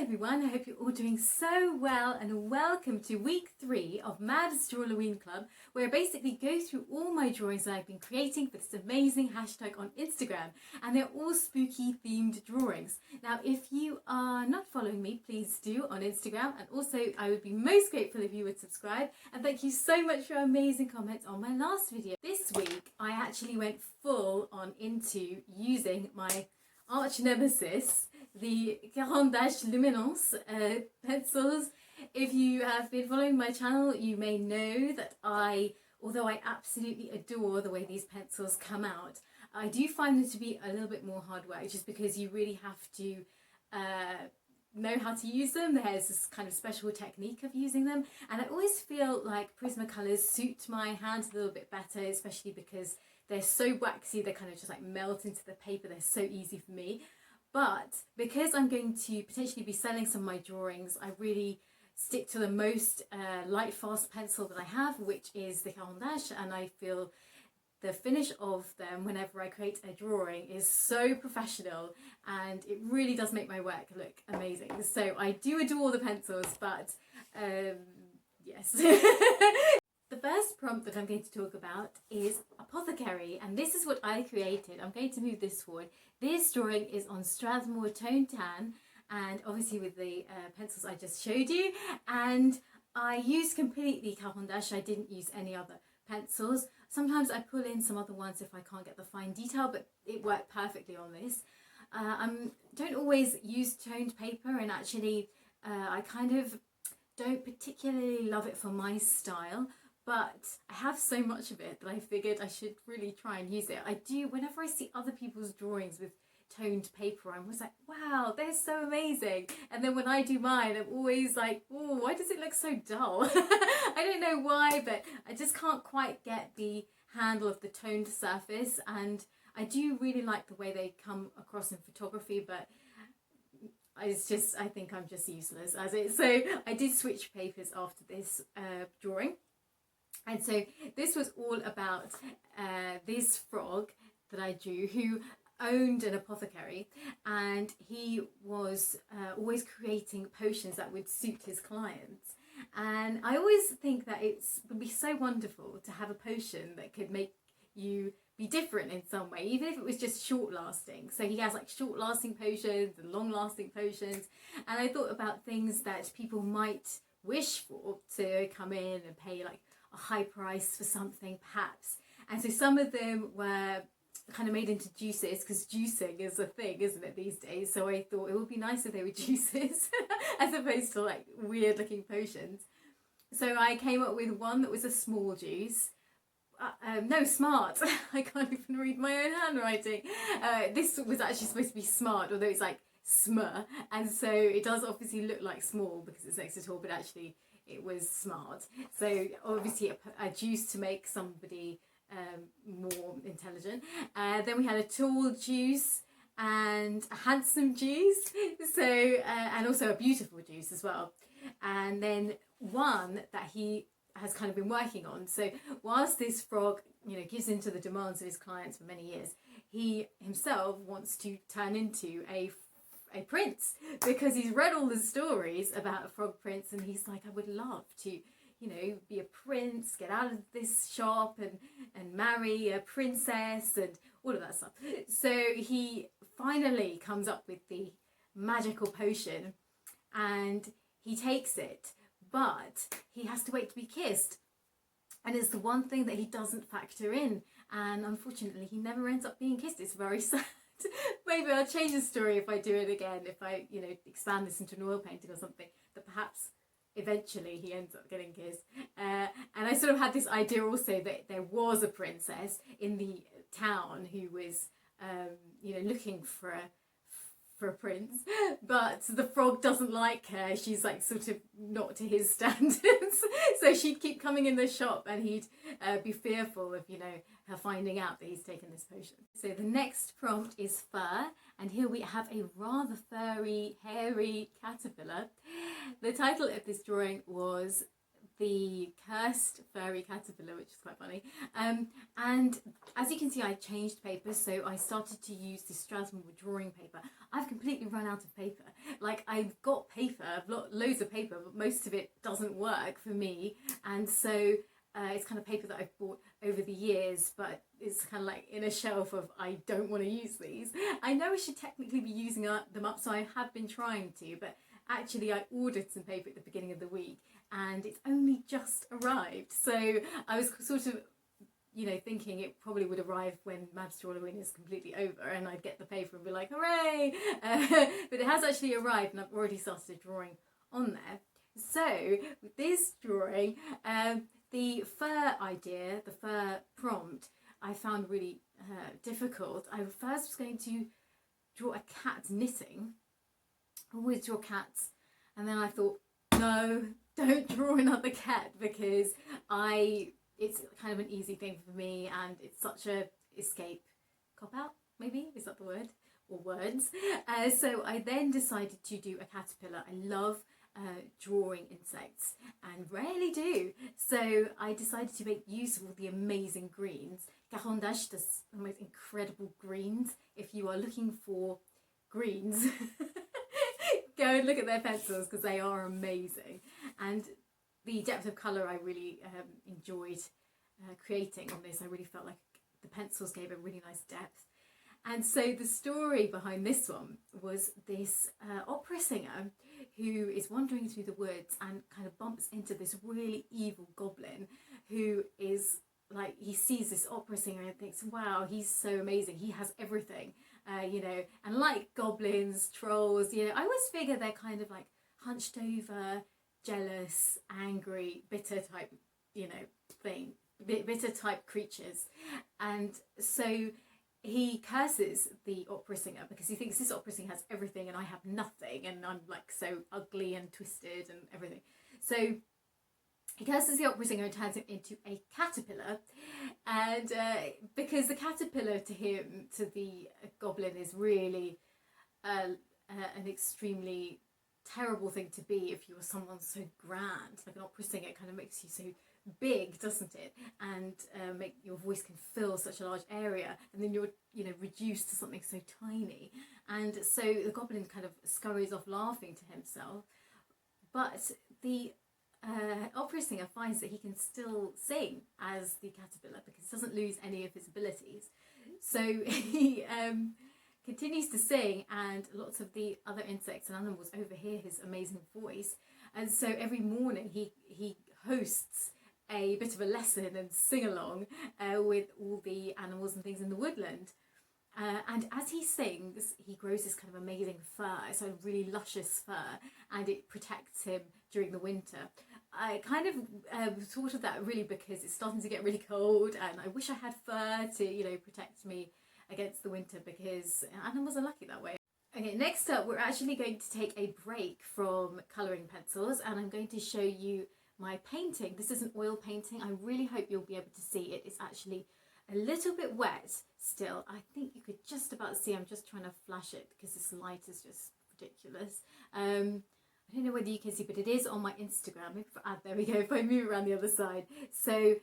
everyone, I hope you're all doing so well and welcome to week 3 of mabsdrawloween Club, where I basically go through all my drawings that I've been creating for this amazing hashtag on Instagram, and they're all spooky themed drawings. Now if you are not following me, please do on Instagram, and also I would be most grateful if you would subscribe, and thank you so much for your amazing comments on my last video. This week I actually went full on into using my arch nemesis, the 40 Luminance pencils. If you have been following my channel, you may know that although I absolutely adore the way these pencils come out, I do find them to be a little bit more hard work, just because you really have to know how to use them. There's this kind of special technique of using them, and I always feel like Prismacolors suit my hands a little bit better, especially because they're so waxy, they kind of just like melt into the paper. They're so easy for me. But because I'm going to potentially be selling some of my drawings, I really stick to the most light fast pencil that I have, which is the 40, and I feel the finish of them whenever I create a drawing is so professional, and it really does make my work look amazing. So I do adore the pencils, but yes. The first prompt that I'm going to talk about is Apothecary, and this is what I created. I'm going to move this forward. This drawing is on Strathmore Tone Tan, and obviously with the pencils I just showed you, and I used completely 40. I didn't use any other pencils. Sometimes I pull in some other ones if I can't get the fine detail, but it worked perfectly on this. I don't always use toned paper, and actually I kind of don't particularly love it for my style, but I have so much of it that I figured I should really try and use it. I do, whenever I see other people's drawings with toned paper, I'm always like, wow, they're so amazing. And then when I do mine, I'm always like, oh, why does it look so dull? I don't know why, but I just can't quite get the handle of the toned surface, and I do really like the way they come across in photography, but I think I'm just useless as it. So I did switch papers after this drawing. And so this was all about this frog that I drew, who owned an apothecary, and he was always creating potions that would suit his clients. And I always think that it would be so wonderful to have a potion that could make you be different in some way, even if it was just short lasting. So he has like short lasting potions and long lasting potions, and I thought about things that people might wish for to come in and pay like a high price for something perhaps. And so some of them were kind of made into juices, because juicing is a thing, isn't it, these days? So I thought it would be nice if they were juices as opposed to like weird looking potions. So I came up with one that was a small juice. No, smart. I can't even read my own handwriting. This was actually supposed to be smart, although it's like smur, and so it does obviously look like small because it's next to tall, but actually it was smart. So obviously a juice to make somebody more intelligent. Then we had a tall juice and a handsome juice, so and also a beautiful juice as well. And then one that he has kind of been working on. So whilst this frog, you know, gives into the demands of his clients for many years, he himself wants to turn into a prince, because he's read all the stories about a frog prince, and he's like, I would love to, you know, be a prince, get out of this shop and marry a princess and all of that stuff. So he finally comes up with the magical potion, and he takes it, but he has to wait to be kissed, and it's the one thing that he doesn't factor in, and unfortunately he never ends up being kissed. It's very sad. Maybe I'll change the story if I do it again, if I, you know, expand this into an oil painting or something, that perhaps eventually he ends up getting kissed. And I sort of had this idea also that there was a princess in the town who was, you know, looking for a prince, but the frog doesn't like her. She's like sort of not to his standards. So she'd keep coming in the shop, and he'd be fearful of, you know, her finding out that he's taken this potion. So the next prompt is fur, and here we have a rather furry, hairy caterpillar. The title of this drawing was the cursed furry caterpillar, which is quite funny. And as you can see, I changed paper, so I started to use this Strasbourg drawing paper. I've completely run out of paper. Like, I've got paper, I've got loads of paper, but most of it doesn't work for me, and so it's kind of paper that I've bought over the years, but it's kind of like in a shelf of I don't want to use these. I know I should technically be using them up, so I have been trying to, but actually I ordered some paper at the beginning of the week and it's only just arrived. So I was sort of, you know, thinking it probably would arrive when mabsdrawloween is completely over and I'd get the paper and be like, hooray! But it has actually arrived and I've already started drawing on there. So with this drawing, the fur idea, the fur prompt, I found really difficult. I first was going to draw a cat knitting. I always draw cats, and then I thought, no, don't draw another cat, because it's kind of an easy thing for me and it's such a escape cop-out, maybe, is that the word? Or words. So I then decided to do a caterpillar. I love drawing insects and rarely do, so I decided to make use of all the amazing greens. Carondache does the most incredible greens. If you are looking for greens, go and look at their pencils because they are amazing, and the depth of colour I really enjoyed creating on this. I really felt like the pencils gave a really nice depth. And so the story behind this one was this opera singer who is wandering through the woods and kind of bumps into this really evil goblin who is like, he sees this opera singer and thinks, wow, he's so amazing, he has everything, you know, and like goblins, trolls, you know, I always figure they're kind of like hunched over, jealous, angry, bitter type, you know, thing, bitter type creatures. And so he curses the opera singer because he thinks this opera singer has everything and I have nothing, and I'm like so ugly and twisted and everything. So he curses the opera singer and turns him into a caterpillar, and because the caterpillar to him, to the goblin, is really an extremely terrible thing to be if you're someone so grand. Like an opera singer, it kind of makes you so big, doesn't it? And make your voice can fill such a large area, and then you're, you know, reduced to something so tiny. And so the goblin kind of scurries off laughing to himself, but the opera singer finds that he can still sing as the caterpillar because he doesn't lose any of his abilities. So he continues to sing, and lots of the other insects and animals overhear his amazing voice. And so every morning he hosts a bit of a lesson and sing along with all the animals and things in the woodland. And as he sings, he grows this kind of amazing fur, so a really luscious fur, and it protects him during the winter. I kind of thought of that really because it's starting to get really cold, and I wish I had fur to, you know, protect me against the winter, because animals are lucky that way. Okay, next up, we're actually going to take a break from colouring pencils, and I'm going to show you my painting. This is an oil painting. I really hope you'll be able to see it. It's actually a little bit wet still. I think you could just about see. I'm just trying to flash it because this light is just ridiculous. I don't know whether you can see, but it is on my Instagram. There we go, if I move around the other side. So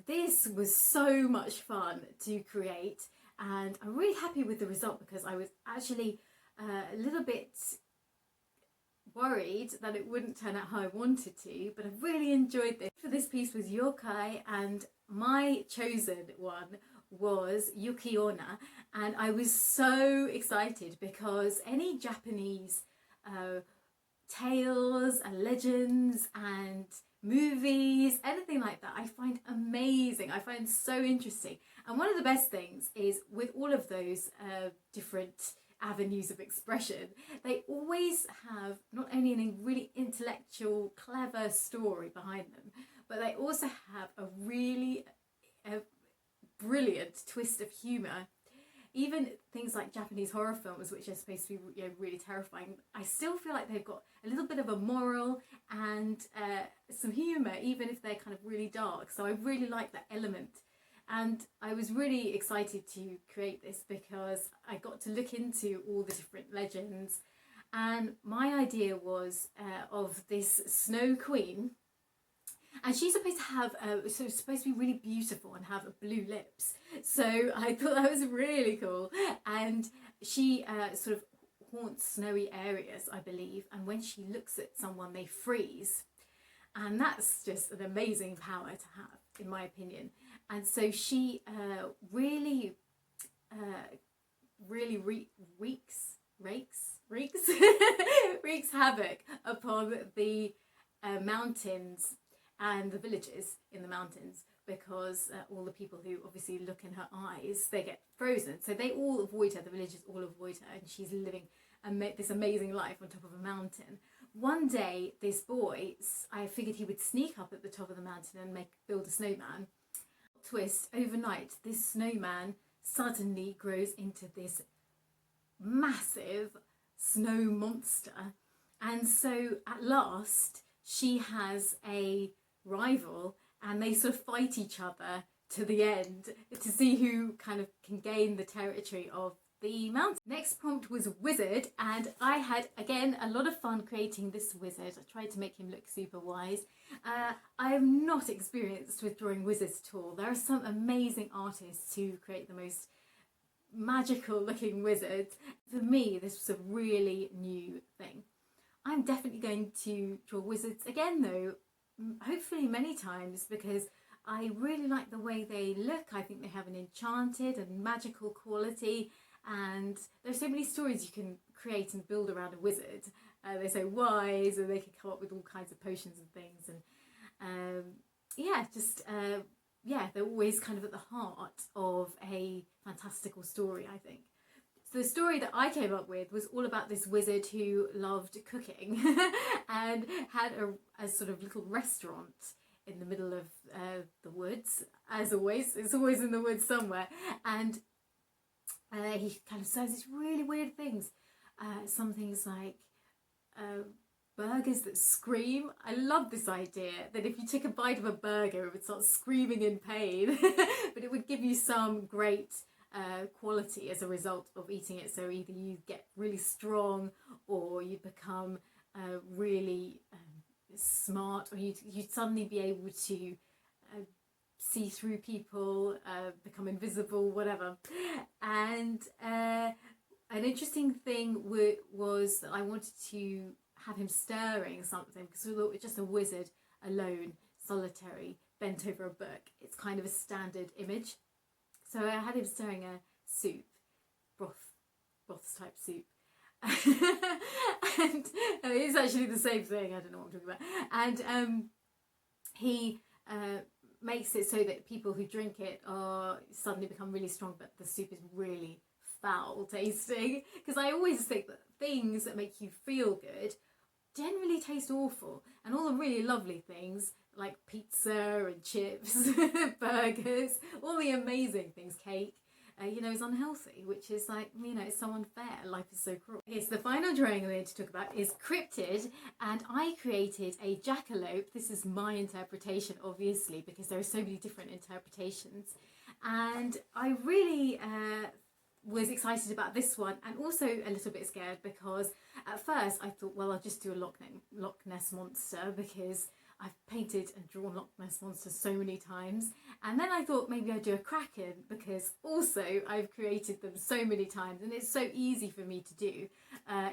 this was so much fun to create, and I'm really happy with the result because I was actually a little bit worried that it wouldn't turn out how I wanted to, but I really enjoyed this. For this piece was yokai, and my chosen one was Yuki-onna, and I was so excited because any Japanese tales and legends and movies, anything like that, I find amazing. I find so interesting. And one of the best things is with all of those different avenues of expression, they always have not only a really intellectual, clever story behind them, but they also have a really brilliant twist of humour. Even things like Japanese horror films, which are supposed to be, you know, really terrifying, I still feel like they've got a little bit of a moral and some humour, even if they're kind of really dark. So I really like that element. And I was really excited to create this because I got to look into all the different legends. And my idea was of this snow queen And she's supposed to have, so it's supposed to be really beautiful and have blue lips. So I thought that was really cool. And she sort of haunts snowy areas, I believe. And when she looks at someone, they freeze. And that's just an amazing power to have, in my opinion. And so she really wreaks havoc upon the mountains and the villages in the mountains, because all the people who obviously look in her eyes, they get frozen. So they all avoid her, the villagers all avoid her, and she's living this amazing life on top of a mountain. One day, this boy, I figured he would sneak up at the top of the mountain and build a snowman. Twist, overnight, this snowman suddenly grows into this massive snow monster. And so at last, she has a rival, and they sort of fight each other to the end to see who kind of can gain the territory of the mountain. Next prompt was wizard, and I had again a lot of fun creating this wizard. I tried to make him look super wise. I am not experienced with drawing wizards at all. There are some amazing artists who create the most magical looking wizards. For me, this was a really new thing. I'm definitely going to draw wizards again though, hopefully many times, because I really like the way they look. I think they have an enchanted and magical quality, and there's so many stories you can create and build around a wizard. They're so wise, and they can come up with all kinds of potions and things, and they're always kind of at the heart of a fantastical story, I think. So the story that I came up with was all about this wizard who loved cooking and had a sort of little restaurant in the middle of the woods, as always. It's always in the woods somewhere. And he kind of serves these really weird things. Some things like burgers that scream. I love this idea that if you took a bite of a burger, it would start screaming in pain, but it would give you some great quality as a result of eating it. So either you get really strong, or you become really smart, or you'd suddenly be able to see through people, become invisible, whatever. And an interesting thing was that I wanted to have him stirring something, because we thought just a wizard alone, solitary, bent over a book. It's kind of a standard image. So I had him stirring a soup, broth type soup. And it's actually the same thing, I don't know what I'm talking about. And he makes it so that people who drink it suddenly become really strong, but the soup is really foul tasting. Because I always think that things that make you feel good generally taste awful, and all the really lovely things like pizza and chips, burgers, all the amazing things, cake, is unhealthy, which is like, it's so unfair. Life is so cruel. Okay, so the final drawing I'm going to talk about is cryptid, and I created a jackalope. This is my interpretation, obviously, because there are so many different interpretations, and I really was excited about this one, and also a little bit scared, because at first I thought, well, I'll just do a Loch Ness monster, because I've painted and drawn Loch Ness monsters so many times. And then I thought maybe I'd do a kraken, because also I've created them so many times, and it's so easy for me to do.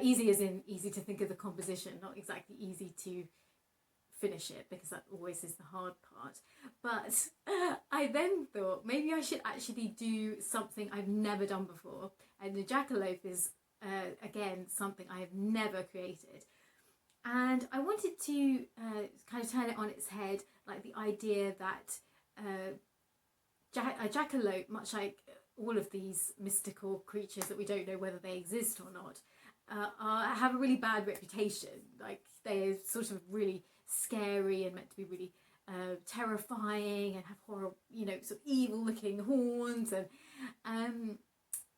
Easy as in easy to think of the composition, not exactly easy to finish it, because that always is the hard part. But I then thought maybe I should actually do something I've never done before, and the jackalope is again something I have never created, and I wanted to kind of turn it on its head, like the idea that a jackalope, much like all of these mystical creatures that we don't know whether they exist or not, have a really bad reputation. Like, they're sort of really scary and meant to be really terrifying, and have horrible, sort of evil looking horns, and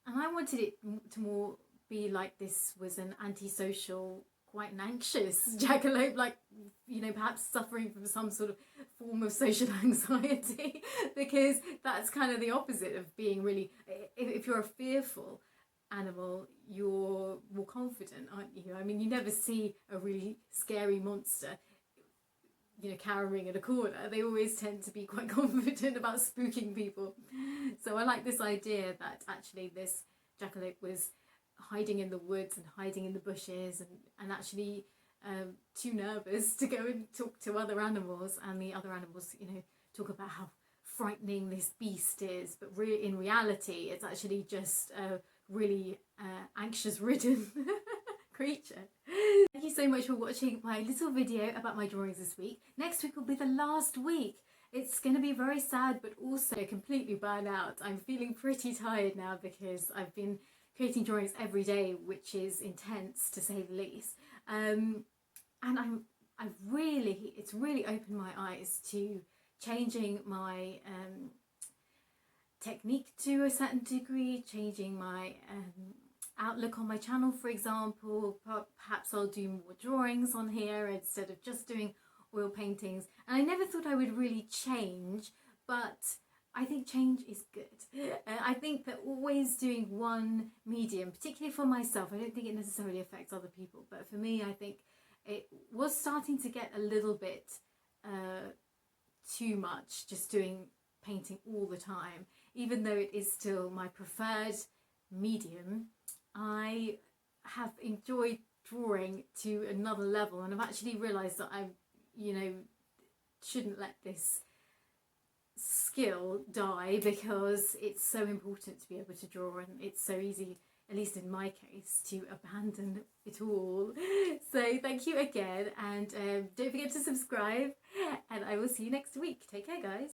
I wanted it to more be like this was an antisocial, quite an anxious jackalope, like, perhaps suffering from some sort of form of social anxiety, because that's kind of the opposite of being really, if you're a fearful animal, you're more confident, aren't you? I mean, you never see a really scary monster you know, cowering in a corner. They always tend to be quite confident about spooking people. So I like this idea that actually this jackalope was hiding in the woods and hiding in the bushes, and actually too nervous to go and talk to other animals, and the other animals, you know, talk about how frightening this beast is, but in reality it's actually just a really anxious ridden creature. Thank you so much for watching my little video about my drawings this week. Next week will be the last week. It's going to be very sad, but also completely burnt out. I'm feeling pretty tired now because I've been creating drawings every day, which is intense to say the least. And it's really opened my eyes to changing my technique to a certain degree, changing my outlook on my channel, for example. Perhaps I'll do more drawings on here instead of just doing oil paintings. And I never thought I would really change, but I think change is good. I think that always doing one medium, particularly for myself, I don't think it necessarily affects other people, but for me, I think it was starting to get a little bit too much, just doing painting all the time. Even though it is still my preferred medium, I have enjoyed drawing to another level, and I've actually realised that I, you know, shouldn't let this skill die, because it's so important to be able to draw, and it's so easy, at least in my case, to abandon it all. So thank you again, and don't forget to subscribe, and I will see you next week. Take care, guys.